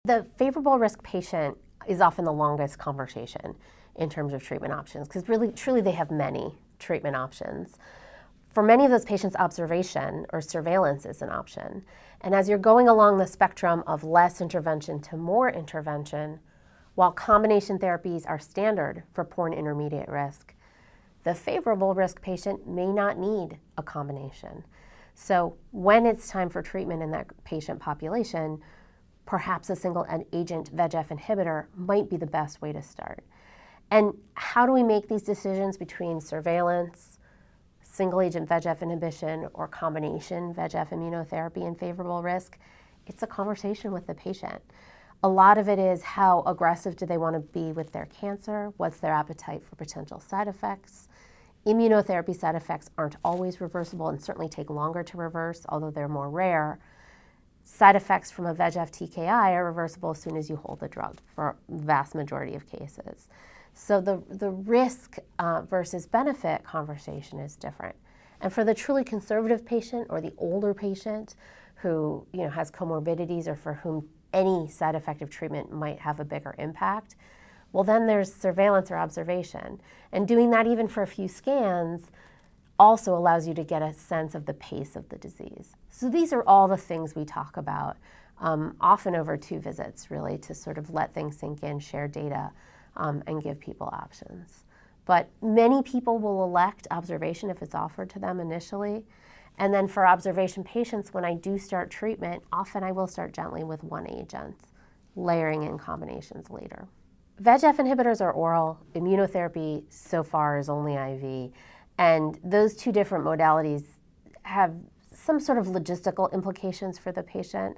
The favorable risk patient is often the longest conversation in terms of treatment options, because really, truly they have many treatment options. For many of those patients, observation or surveillance is an option. And as you're going along the spectrum of less intervention to more intervention, while combination therapies are standard for poor and intermediate risk, the favorable risk patient may not need a combination. So when it's time for treatment in that patient population, perhaps a single agent VEGF inhibitor might be the best way to start. And how do we make these decisions between surveillance, single agent VEGF inhibition, or combination VEGF immunotherapy in favorable risk? It's a conversation with the patient. A lot of it is how aggressive do they want to be with their cancer? What's their appetite for potential side effects? Immunotherapy side effects aren't always reversible and certainly take longer to reverse, although they're more rare. Side effects from a VEGF TKI are reversible as soon as you hold the drug for the vast majority of cases. So the risk versus benefit conversation is different. And for the truly conservative patient or the older patient who has comorbidities or for whom any side effective treatment might have a bigger impact, well, then there's surveillance or observation. And doing that even for a few scans also allows you to get a sense of the pace of the disease. So these are all the things we talk about, often over 2 visits, really, to sort of let things sink in, share data, and give people options. But many people will elect observation if it's offered to them initially. And then for observation patients, when I do start treatment, often I will start gently with one agent, layering in combinations later. VEGF inhibitors are oral. Immunotherapy so far is only IV. And those 2 different modalities have some sort of logistical implications for the patient.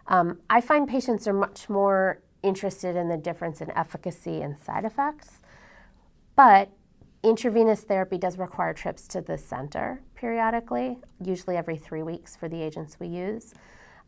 I find patients are much more interested in the difference in efficacy and side effects, but intravenous therapy does require trips to the center periodically, usually every 3 weeks for the agents we use.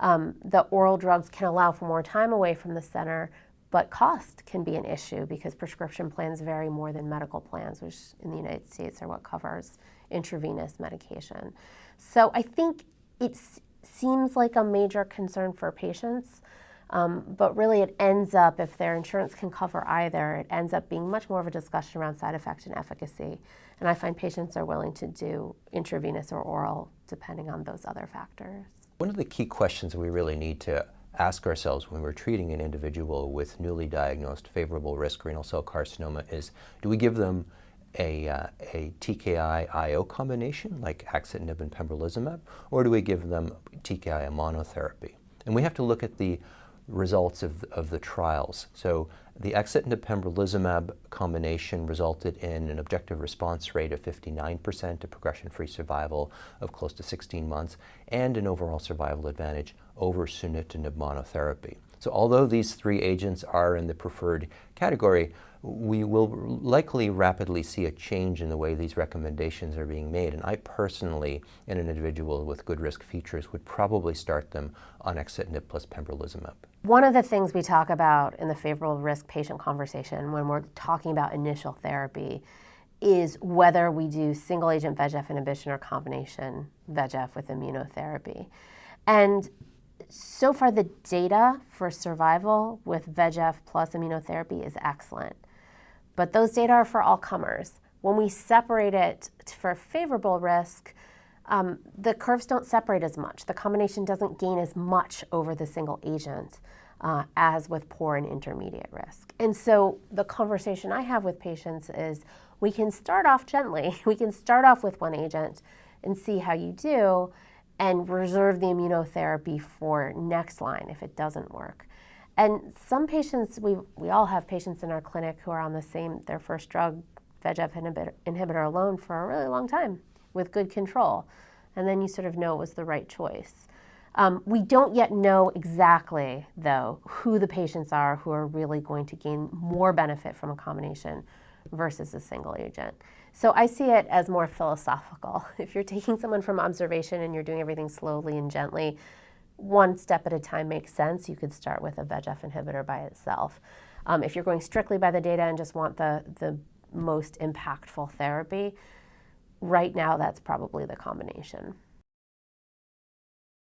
The oral drugs can allow for more time away from the center, but cost can be an issue because prescription plans vary more than medical plans, which in the United States are what covers intravenous medication. So I think it seems like a major concern for patients, but really it ends up, if their insurance can cover either, it ends up being much more of a discussion around side effect and efficacy. And I find patients are willing to do intravenous or oral depending on those other factors. One of the key questions we really need to ask ourselves when we're treating an individual with newly diagnosed favorable risk renal cell carcinoma is, do we give them a TKI IO combination like axitinib and pembrolizumab, or do we give them TKI monotherapy? And we have to look at the results of the trials. So the axitinib pembrolizumab combination resulted in an objective response rate of 59%, a progression-free survival of close to 16 months, and an overall survival advantage over sunitinib monotherapy. So although these 3 agents are in the preferred category, we will likely rapidly see a change in the way these recommendations are being made. And I personally, in an individual with good risk features, would probably start them on axitinib plus pembrolizumab. One of the things we talk about in the favorable risk patient conversation when we're talking about initial therapy is whether we do single agent VEGF inhibition or combination VEGF with immunotherapy. And so far the data for survival with VEGF plus immunotherapy is excellent. But those data are for all comers. When we separate it for favorable risk, the curves don't separate as much. The combination doesn't gain as much over the single agent as with poor and intermediate risk. And so the conversation I have with patients is we can start off gently. We can start off with one agent and see how you do and reserve the immunotherapy for next line if it doesn't work. And some patients, we all have patients in our clinic who are on their first drug, VEGF inhibitor alone, for a really long time with good control. And then you sort of know it was the right choice. We don't yet know exactly, though, who the patients are who are really going to gain more benefit from a combination versus a single agent. So I see it as more philosophical. If you're taking someone from observation and you're doing everything slowly and gently, one step at a time makes sense. You could start with a VEGF inhibitor by itself. If you're going strictly by the data and just want the most impactful therapy, right now that's probably the combination.